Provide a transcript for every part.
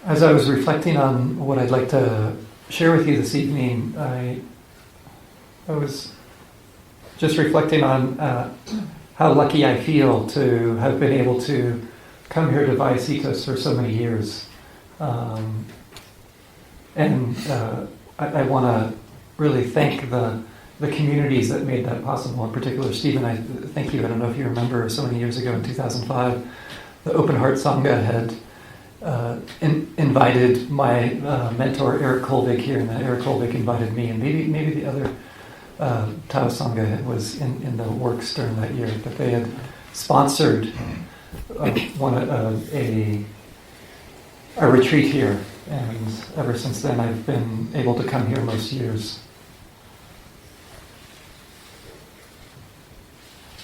As I was reflecting on what I'd like to share with you this evening, I was just reflecting on how lucky I feel to have been able to come here to Vyasitas for so many years. I want to really thank the communities that made that possible. In particular, Stephen, I thank you. I don't know if you remember, so many years ago in 2005, the Open Heart Sangha had invited my mentor Eric Kolvig here, and then Eric Kolvig invited me, and maybe the other Tao Sangha was in the works during that year, but they had sponsored a retreat here, and ever since then I've been able to come here most years.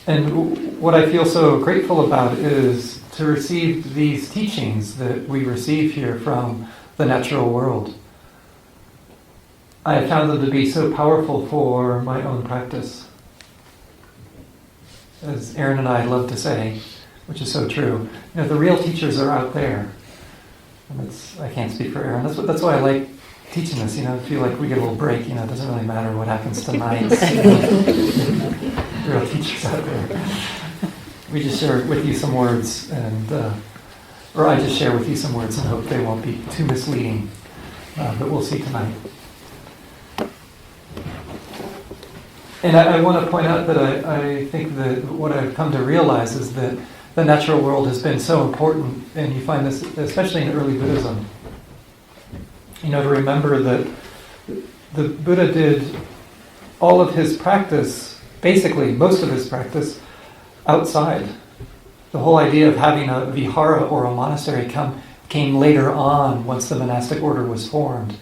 And what I feel so grateful about is to receive these teachings that we receive here from the natural world. I have found them to be so powerful for my own practice. As Aaron and I love to say, which is so true, the real teachers are out there. And I can't speak for Aaron. That's why I like teaching this. I feel like we get a little break. It doesn't really matter what happens tonight. Real teachers out there. We just share with you some words, or I just share with you some words and hope they won't be too misleading. But we'll see tonight. And I want to point out that I think that what I've come to realize is that the natural world has been so important, and you find this especially in early Buddhism. To remember that the Buddha did all of his practice, basically most of his practice, outside. The whole idea of having a vihara or a monastery came later on, once the monastic order was formed,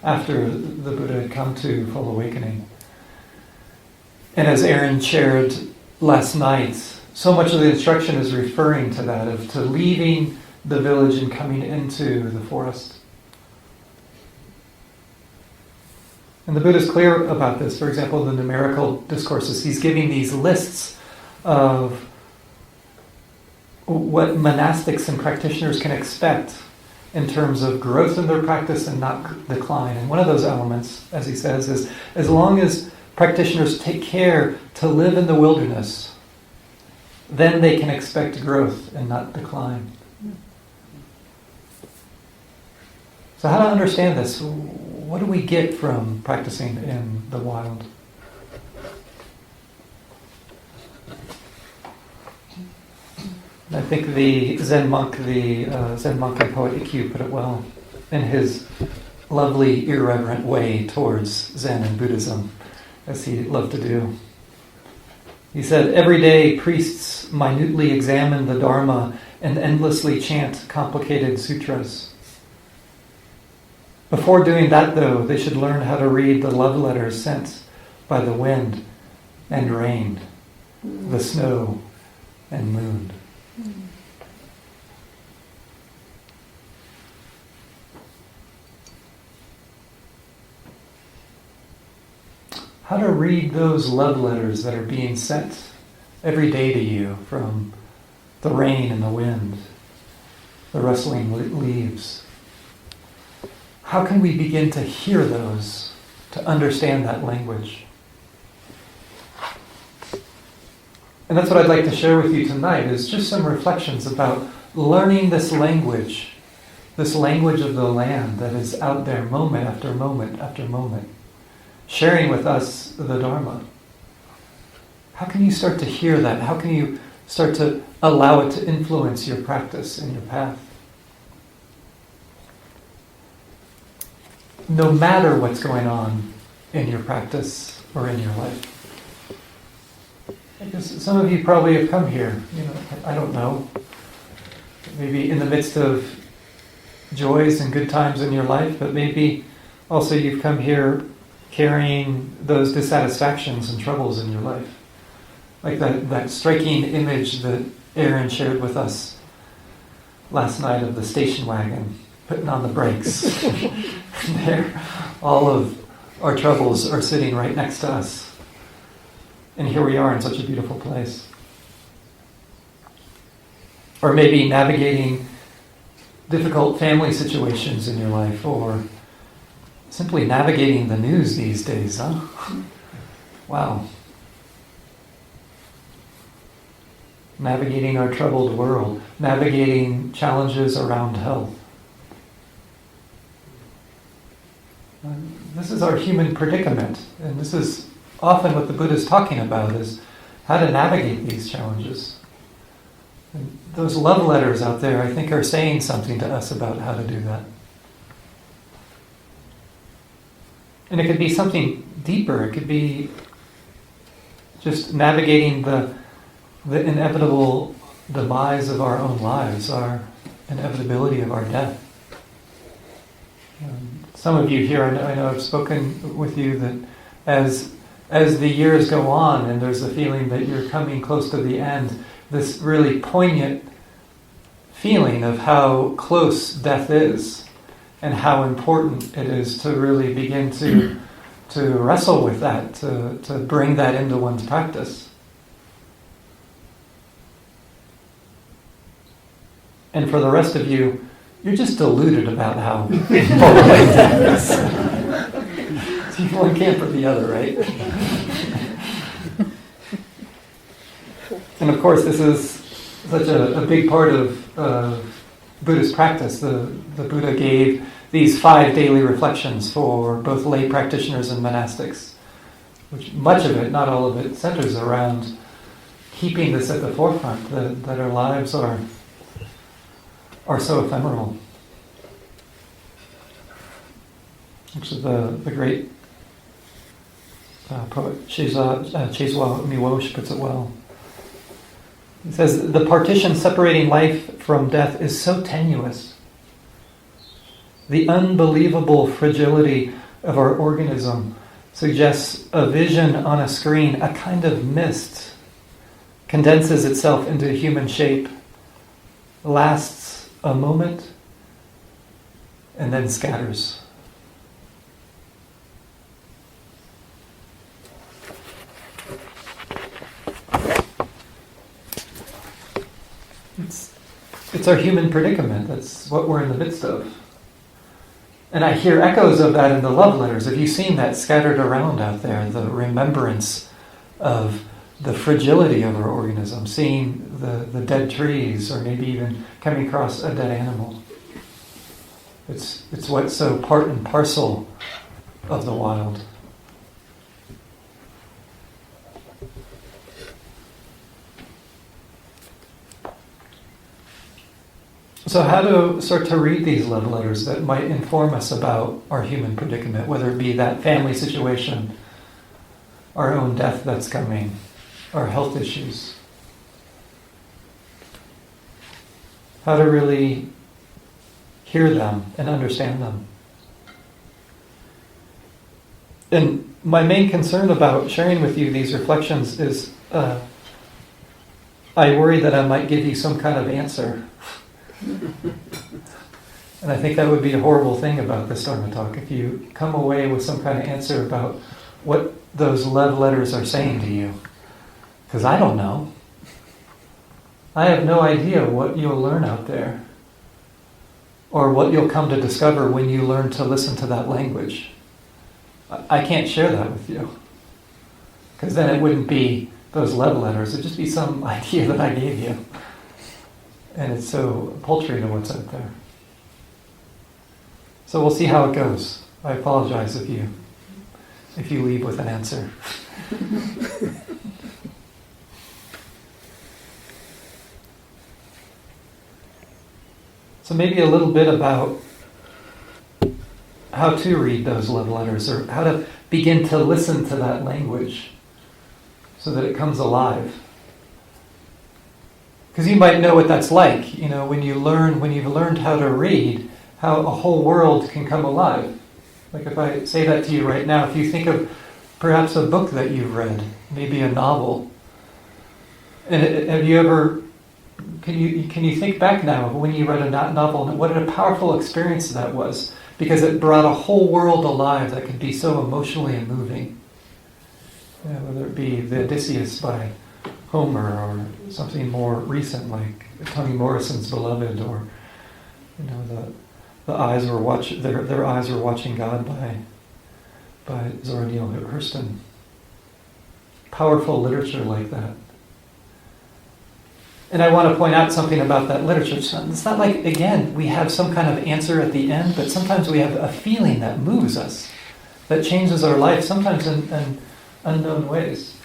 after the Buddha had come to full awakening. And as Aaron shared last night, so much of the instruction is referring to that, to leaving the village and coming into the forest. And the Buddha is clear about this. For example, in the numerical discourses, he's giving these lists of what monastics and practitioners can expect in terms of growth in their practice and not decline. And one of those elements, as he says, is as long as practitioners take care to live in the wilderness, then they can expect growth and not decline. So how to understand this? What do we get from practicing in the wild? I think the Zen Monk and poet Ikkyu put it well in his lovely, irreverent way towards Zen and Buddhism, as he loved to do. He said, "Every day priests minutely examine the Dharma and endlessly chant complicated sutras. Before doing that, though, they should learn how to read the love letters sent by the wind and rain, the snow and moon." How to read those love letters that are being sent every day to you from the rain and the wind, the rustling leaves. How can we begin to hear those, to understand that language? And that's what I'd like to share with you tonight, is just some reflections about learning this language of the land that is out there moment after moment after moment, sharing with us the Dharma. How can you start to hear that? How can you start to allow it to influence your practice and your path? No matter what's going on in your practice or in your life. Because some of you probably have come here, I don't know, maybe in the midst of joys and good times in your life, but maybe also you've come here carrying those dissatisfactions and troubles in your life. Like that striking image that Aaron shared with us last night of the station wagon putting on the brakes. There, all of our troubles are sitting right next to us. And here we are in such a beautiful place. Or maybe navigating difficult family situations in your life, or simply navigating the news these days, huh? Wow. Navigating our troubled world, navigating challenges around health. This is our human predicament, and this is often what the Buddha is talking about, is how to navigate these challenges. And those love letters out there, I think, are saying something to us about how to do that. And it could be something deeper. It could be just navigating the inevitable demise of our own lives, our inevitability of our death. Some of you here, I know I've spoken with you that as the years go on and there's a feeling that you're coming close to the end, this really poignant feeling of how close death is and how important it is to really begin to wrestle with that, to bring that into one's practice. And for the rest of you, you're just deluded about how important death is. So one camp or the other, right? And of course, this is such a big part of Buddhist practice. The Buddha gave these 5 daily reflections for both lay practitioners and monastics, which much of it, not all of it, centers around keeping this at the forefront, that our lives are so ephemeral. Actually, the great poet Chezwa Miłosz puts it well. He says, the partition separating life from death is so tenuous. The unbelievable fragility of our organism suggests a vision on a screen, a kind of mist, condenses itself into human shape, lasts a moment, and then scatters. It's our human predicament. That's what we're in the midst of. And I hear echoes of that in the love letters. Have you seen that scattered around out there? The remembrance of the fragility of our organism, seeing the dead trees, or maybe even coming across a dead animal. It's what's so part and parcel of the wild. So how to start to read these love letters that might inform us about our human predicament, whether it be that family situation, our own death that's coming, our health issues. How to really hear them and understand them. And my main concern about sharing with you these reflections is I worry that I might give you some kind of answer. And I think that would be a horrible thing about this Dharma talk, if you come away with some kind of answer about what those love letters are saying to you. Because I don't know. I have no idea what you'll learn out there, or what you'll come to discover when you learn to listen to that language. I can't share that with you, because then it wouldn't be those love letters, it'd just be some idea that I gave you. And it's so paltry to what's out there. So we'll see how it goes. I apologize if you leave with an answer. So maybe a little bit about how to read those love letters, or how to begin to listen to that language so that it comes alive. Because you might know what that's like, when you've learned how to read, how a whole world can come alive. Like if I say that to you right now, if you think of perhaps a book that you've read, maybe a novel, and have you ever, can you think back now of when you read a novel and what a powerful experience that was, because it brought a whole world alive that could be so emotionally moving. Whether it be the Odysseus by Homer, or something more recent like Toni Morrison's Beloved, or the eyes were their eyes were watching God by Zora Neale Hurston. Powerful literature like that. And I want to point out something about that literature. It's not like, again, we have some kind of answer at the end, but sometimes we have a feeling that moves us, that changes our life, sometimes in unknown ways.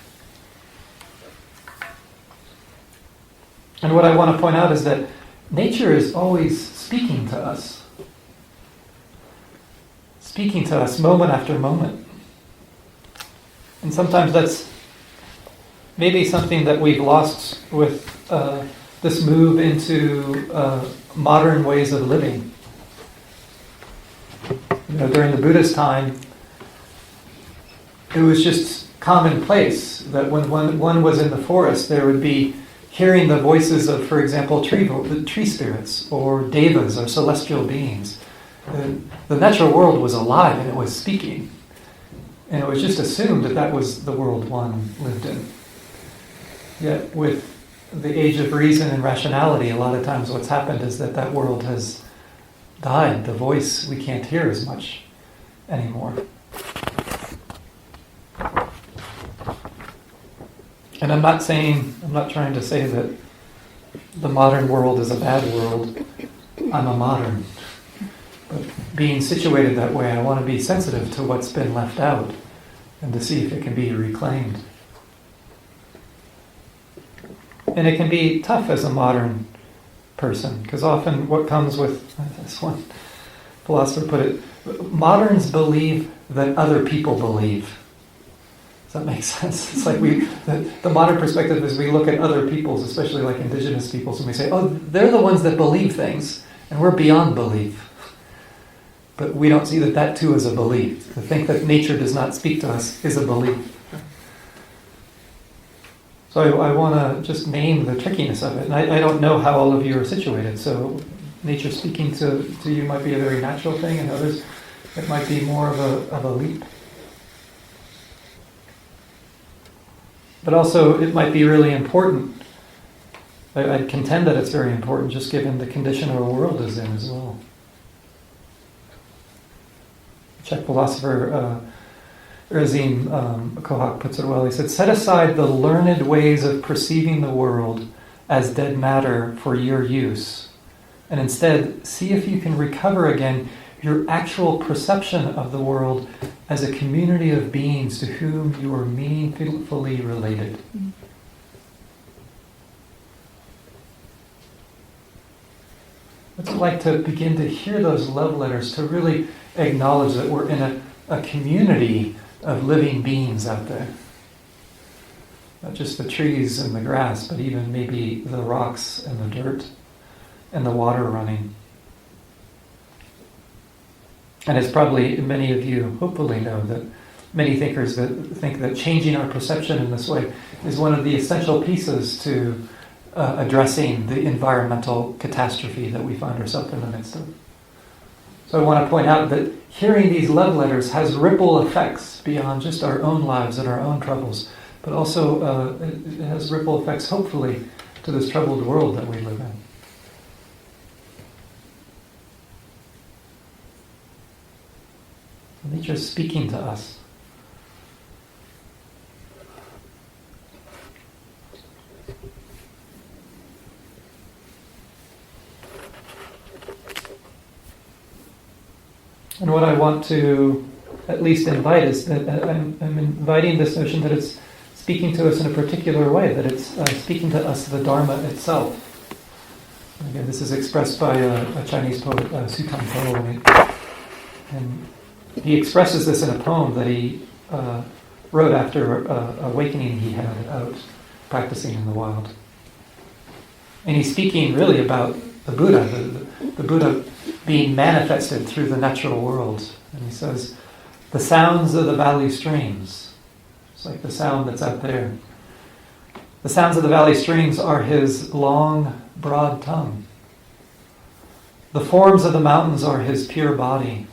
And what I want to point out is that nature is always speaking to us. Speaking to us moment after moment. And sometimes that's maybe something that we've lost with this move into modern ways of living. During the Buddhist time, it was just commonplace that when one was in the forest, there would be hearing the voices of, for example, tree spirits or devas or celestial beings. The natural world was alive and it was speaking. And it was just assumed that was the world one lived in. Yet with the age of reason and rationality, a lot of times what's happened is that world has died. The voice we can't hear as much anymore. And I'm not trying to say that the modern world is a bad world. I'm a modern. But being situated that way, I want to be sensitive to what's been left out and to see if it can be reclaimed. And it can be tough as a modern person, because often what comes with, this one philosopher put it, moderns believe that other people believe. Does that make sense? It's like the modern perspective is we look at other peoples, especially like indigenous peoples, and we say, oh, they're the ones that believe things, and we're beyond belief. But we don't see that too is a belief. To think that nature does not speak to us is a belief. So I want to just name the trickiness of it. And I don't know how all of you are situated. So nature speaking to you might be a very natural thing, and others it might be more of a leap. But also it might be really important. I'd contend that it's very important just given the condition our world is in as well. Czech philosopher Zen Monk puts it well. He said, set aside the learned ways of perceiving the world as dead matter for your use, and instead see if you can recover again your actual perception of the world as a community of beings to whom you are meaningfully related. What's it like to begin to hear those love letters, to really acknowledge that we're in a community of living beings out there? Not just the trees and the grass, but even maybe the rocks and the dirt and the water running. And as probably many of you hopefully know, that many thinkers that think that changing our perception in this way is one of the essential pieces to addressing the environmental catastrophe that we find ourselves in the midst of. So I want to point out that hearing these love letters has ripple effects beyond just our own lives and our own troubles, but also it has ripple effects, hopefully, to this troubled world that we live in. Nature is speaking to us. And what I want to at least invite is that I'm inviting this notion that it's speaking to us in a particular way, that it's speaking to us the Dharma itself. Again, this is expressed by a Chinese poet, Su Tan Po, and he expresses this in a poem that he wrote after awakening he had out practicing in the wild. And he's speaking really about the Buddha, the Buddha being manifested through the natural world. And he says, the sounds of the valley streams, it's like the sound that's out there. The sounds of the valley streams are his long, broad tongue. The forms of the mountains are his pure body.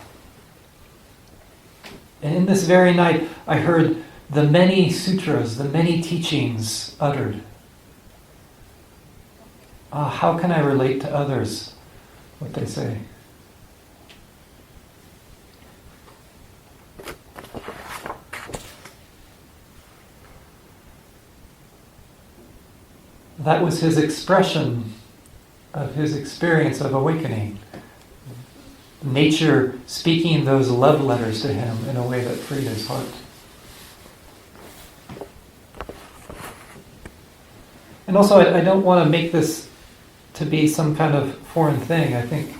And in this very night, I heard the many sutras, the many teachings uttered. How can I relate to others what they say? that was his expression of his experience of awakening. Nature speaking those love letters to him in a way that freed his heart. And also, I don't want to make this to be some kind of foreign thing. I think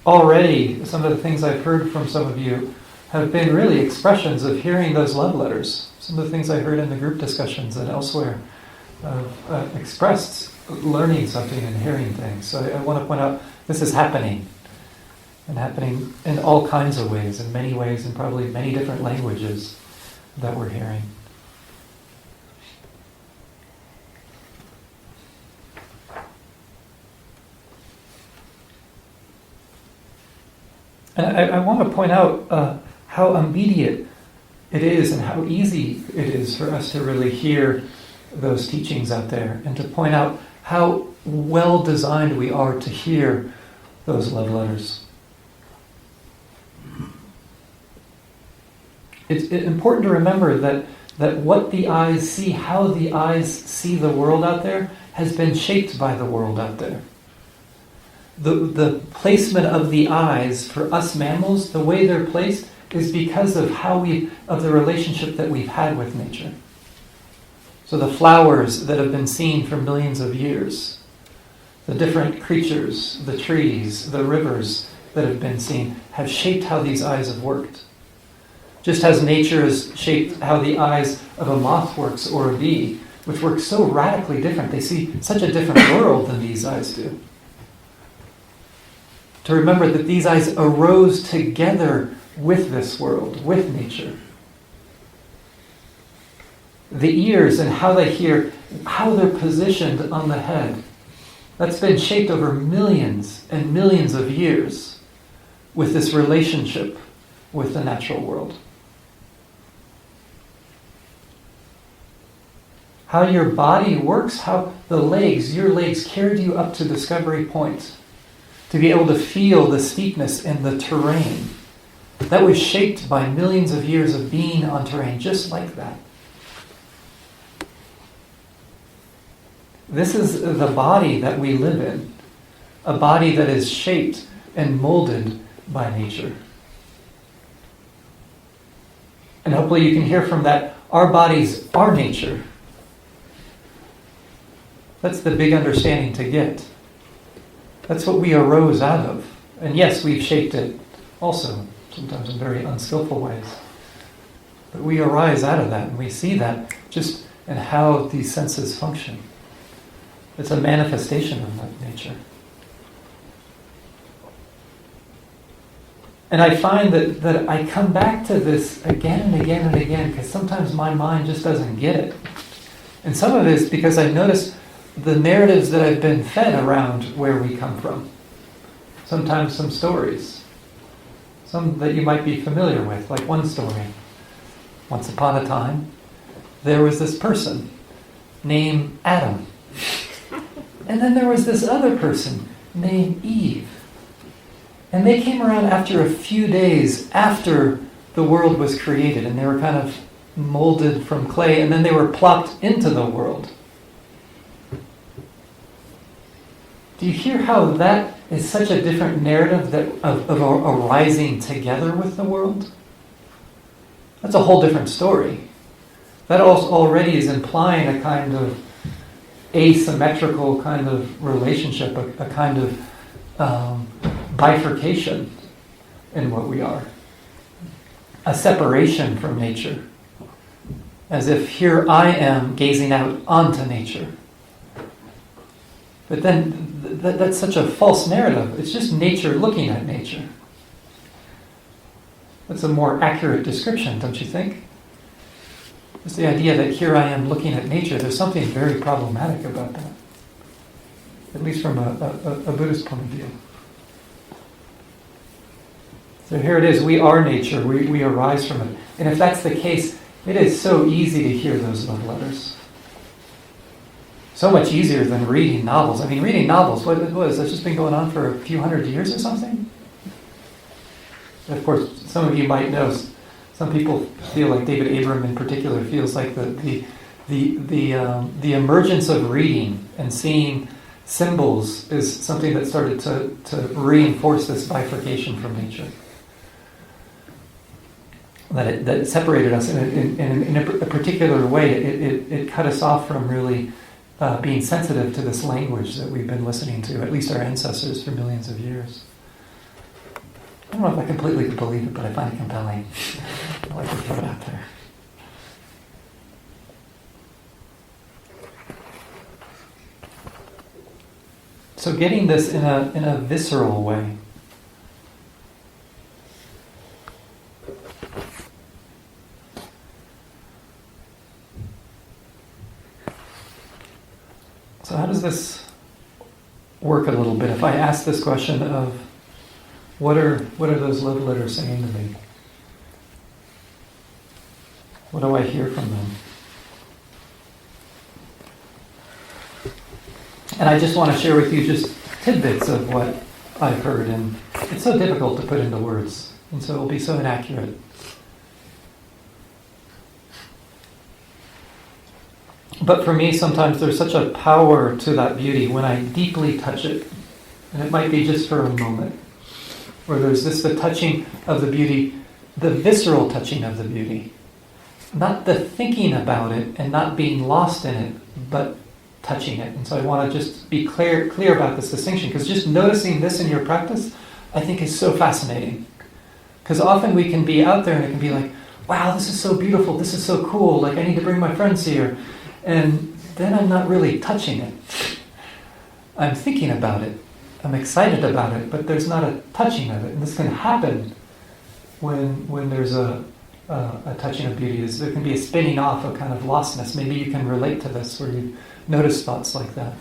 already some of the things I've heard from some of you have been really expressions of hearing those love letters. Some of the things I heard in the group discussions and elsewhere expressed learning something and hearing things. So I want to point out this is happening. And happening in all kinds of ways, in many ways, and probably many different languages that we're hearing. And I want to point out how immediate it is and how easy it is for us to really hear those teachings out there, and to point out how well designed we are to hear those love letters. It's important to remember that what the eyes see, how the eyes see the world out there, has been shaped by the world out there. The placement of the eyes for us mammals, the way they're placed, is because of of the relationship that we've had with nature. So the flowers that have been seen for millions of years, the different creatures, the trees, the rivers that have been seen, have shaped how these eyes have worked. Just as nature has shaped how the eyes of a moth works, or a bee, which works so radically different. They see such a different world than these eyes do. To remember that these eyes arose together with this world, with nature. The ears and how they hear, how they're positioned on the head, that's been shaped over millions and millions of years with this relationship with the natural world. How your body works, how your legs carried you up to Discovery Point to be able to feel the steepness and the terrain. That was shaped by millions of years of being on terrain just like that. This is the body that we live in, a body that is shaped and molded by nature. And hopefully you can hear from that, our bodies are nature. That's the big understanding to get. That's what we arose out of. And yes, we've shaped it also, sometimes in very unskillful ways. But we arise out of that, and we see that just in how these senses function. It's a manifestation of that nature. And I find that I come back to this again and again and again, because sometimes my mind just doesn't get it. And some of it is because I notice the narratives that I've been fed around where we come from. Sometimes some stories. Some that you might be familiar with, like one story. Once upon a time, there was this person named Adam. And then there was this other person named Eve. And they came around after a few days after the world was created, and they were kind of molded from clay, and then they were plopped into the world. Do you hear how that is such a different narrative of arising together with the world? That's a whole different story. That already is implying a kind of asymmetrical kind of relationship, a kind of bifurcation in what we are. A separation from nature. As if here I am gazing out onto nature. But then that's such a false narrative. It's just nature looking at nature. That's a more accurate description, don't you think? It's the idea that here I am looking at nature. There's something very problematic about that. At least from a Buddhist point of view. So here it is. We are nature. We arise from it. And if that's the case, it is so easy to hear those love letters. So much easier than reading novels. I mean, reading novels, what has that just been going on for a few hundred years or something? And of course, some of you might know, some people feel like David Abram in particular feels like the the emergence of reading and seeing symbols is something that started to reinforce this bifurcation from nature. That it separated us in a particular way. It cut us off from really being sensitive to this language that we've been listening to, at least our ancestors, for millions of years. I don't know if I completely believe it, but I find it compelling. I like to throw it out there. So getting this in a visceral way. So how does this work a little bit? If I ask this question of what are those love letters saying to me? What do I hear from them? And I just want to share with you just tidbits of what I've heard, and it's so difficult to put into words, and so it will be so inaccurate. But for me, sometimes there's such a power to that beauty when I deeply touch it, and it might be just for a moment, where there's the touching of the beauty, the visceral touching of the beauty, not the thinking about it and not being lost in it, but touching it. And so I want to just be clear about this distinction, because just noticing this in your practice, I think, is so fascinating. Because often we can be out there and it can be like, wow, this is so beautiful, this is so cool, like I need to bring my friends here. And then I'm not really touching it. I'm thinking about it, I'm excited about it, but there's not a touching of it. And this can happen when there's a touching of beauty. There can be a spinning off, a kind of lostness. Maybe you can relate to this, where you notice thoughts like that.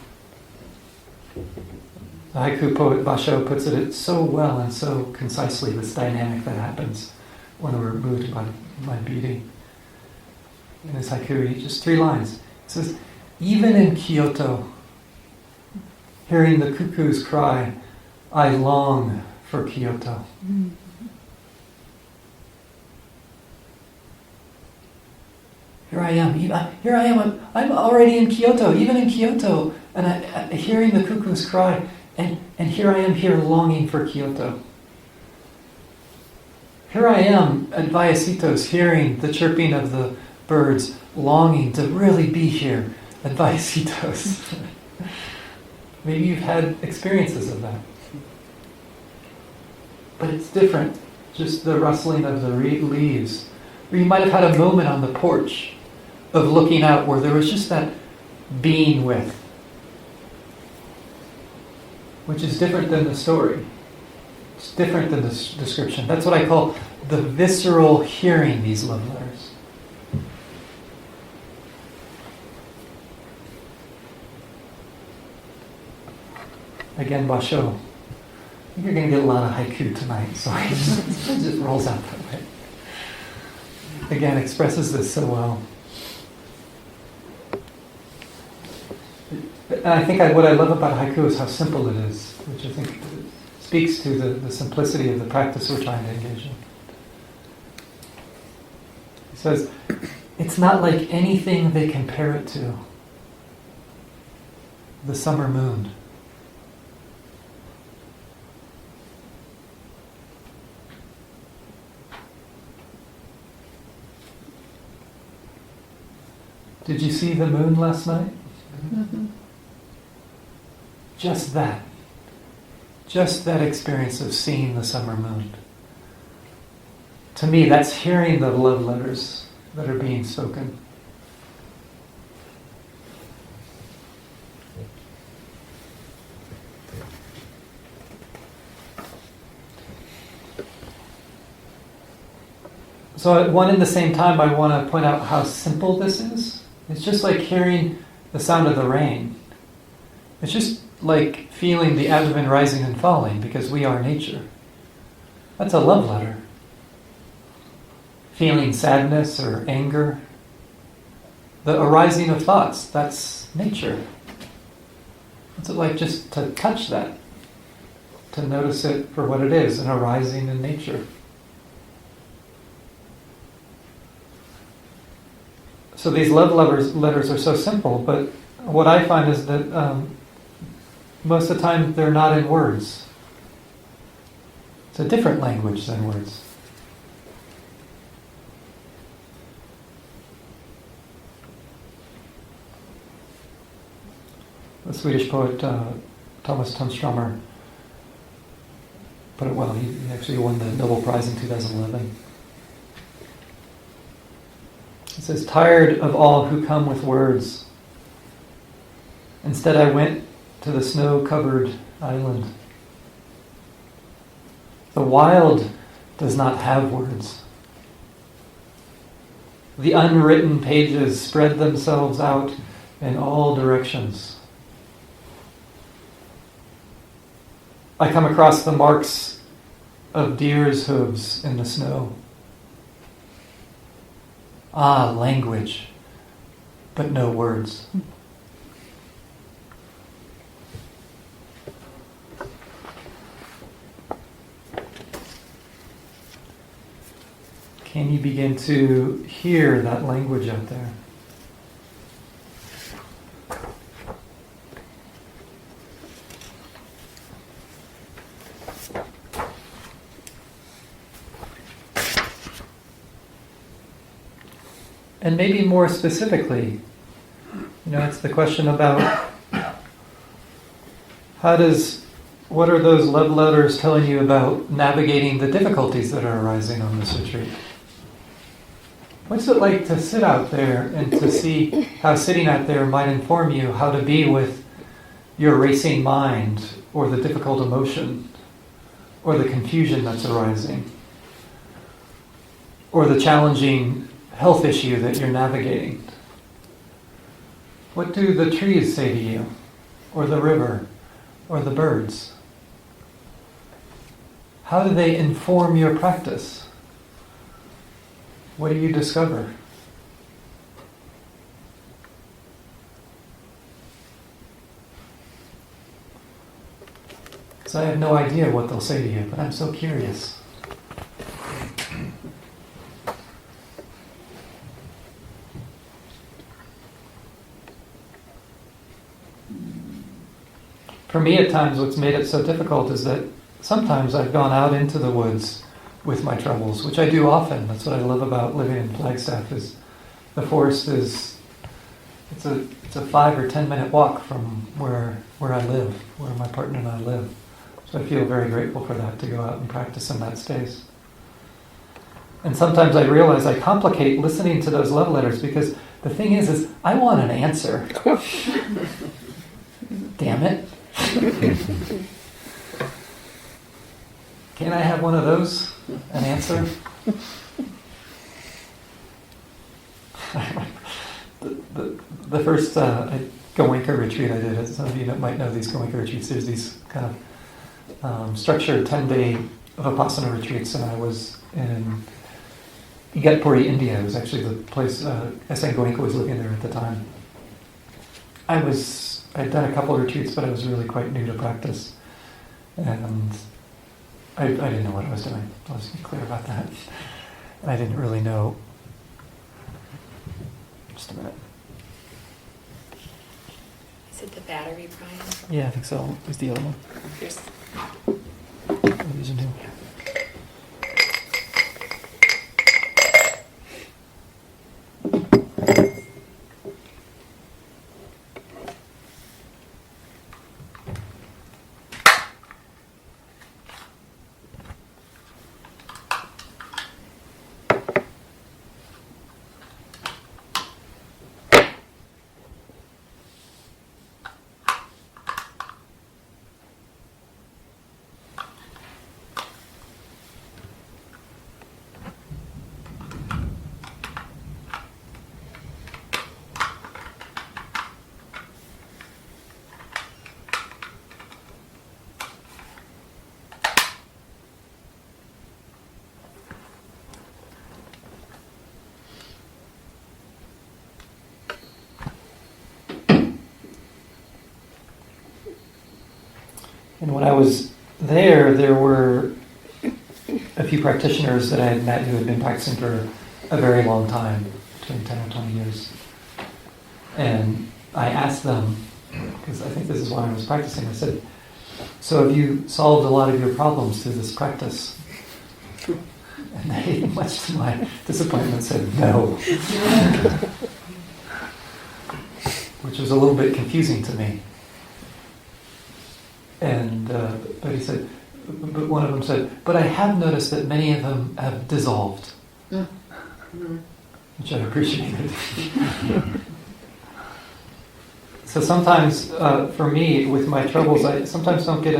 The haiku poet Basho puts it so well and so concisely, this dynamic that happens when we're moved by beauty. In his haiku, just 3 lines. It says, even in Kyoto, hearing the cuckoo's cry, I long for Kyoto. Here I am, I'm already in Kyoto, even in Kyoto, and I hearing the cuckoo's cry, and here I am here longing for Kyoto. Here I am at Vallecitos, hearing the chirping of the birds, longing to really be here at Vallecitos. Maybe you've had experiences of that. But it's different, just the rustling of the leaves. Or you might have had a moment on the porch of looking out where there was just that being with, which is different than the story. It's different than the description. That's what I call the visceral hearing these love letters. Again, Basho. I think you're going to get a lot of haiku tonight, so it just rolls out that way. Again, expresses this so well. And I think what I love about haiku is how simple it is, which I think speaks to the simplicity of the practice we're trying to engage in. It says, it's not like anything they compare it to. The summer moon. Did you see the moon last night? Mm-hmm. Just that experience of seeing the summer moon. To me, that's hearing the love letters that are being spoken. So at one and the same time, I want to point out how simple this is. It's just like hearing the sound of the rain. It's just like feeling the abdomen rising and falling, because we are nature. That's a love letter. Feeling sadness or anger. The arising of thoughts, that's nature. It's like just to touch that, to notice it for what it is, an arising in nature. So these love letters are so simple, but what I find is that most of the time they're not in words. It's a different language than words. The Swedish poet Thomas Tunströmer put it well. He actually won the Nobel Prize in 2011. He says, "Tired of all who come with words. Instead I went to the snow-covered island. The wild does not have words. The unwritten pages spread themselves out in all directions. I come across the marks of deer's hooves in the snow. Ah, language, but no words." Can you begin to hear that language out there? And maybe more specifically, it's the question about what are those love letters telling you about navigating the difficulties that are arising on this retreat? What's it like to sit out there and to see how sitting out there might inform you how to be with your racing mind, or the difficult emotion, or the confusion that's arising, or the challenging health issue that you're navigating? What do the trees say to you, or the river, or the birds? How do they inform your practice? What do you discover? So I have no idea what they'll say to you, but I'm so curious. For me, at times, what's made it so difficult is that sometimes I've gone out into the woods with my troubles, which I do often. That's what I love about living in Flagstaff. Is the forest is it's a 5 or 10 minute walk from where I live, where my partner and I live. So I feel very grateful for that, to go out and practice in that space. And sometimes I realize I complicate listening to those love letters, because the thing is I want an answer. Damn it. Can I have one of those? An answer? the first Goenka retreat I did, some of you might know these Goenka retreats, there's these kind of structured 10-day Vipassana retreats, and I was in Igatpuri, India. It was actually the place S.N. Goenka was living there at the time. I'd done a couple of retreats, but I was really quite new to practice. And I didn't know what I was doing. I'll just be clear about that. And I didn't really know. Just a minute. Is it the battery, Brian? Yeah, I think so. It's the other one. Here's... I'm using two. And when I was there were a few practitioners that I had met who had been practicing for a very long time. between 10 and 20 years. And I asked them, because I think this is why I was practicing, I said, so have you solved a lot of your problems through this practice? And they, much to my disappointment, said no. Which was a little bit confusing to me. And but he said, but one of them said, but I have noticed that many of them have dissolved, which I appreciated. So sometimes, for me, with my troubles, I sometimes don't get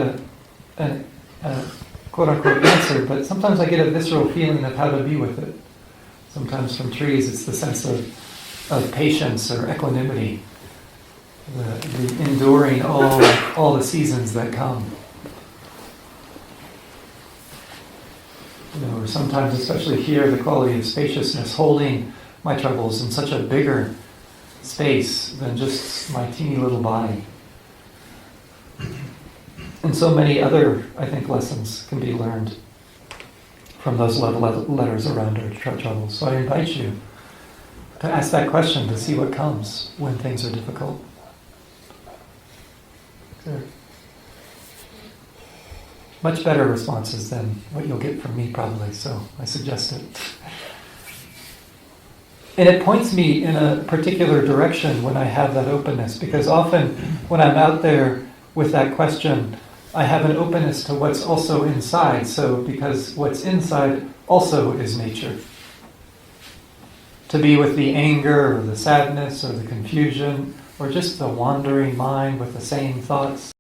a quote-unquote answer, but sometimes I get a visceral feeling of how to be with it. Sometimes from trees, it's the sense of patience or equanimity, the enduring all the seasons that come. Or sometimes, especially here, the quality of spaciousness, holding my troubles in such a bigger space than just my teeny little body. And so many other, I think, lessons can be learned from those love letters around our troubles. So I invite you to ask that question to see what comes when things are difficult. Good. Much better responses than what you'll get from me, probably, so I suggest it. And it points me in a particular direction when I have that openness, because often when I'm out there with that question, I have an openness to what's also inside, so because what's inside also is nature. To be with the anger or the sadness or the confusion or just the wandering mind with the same thoughts,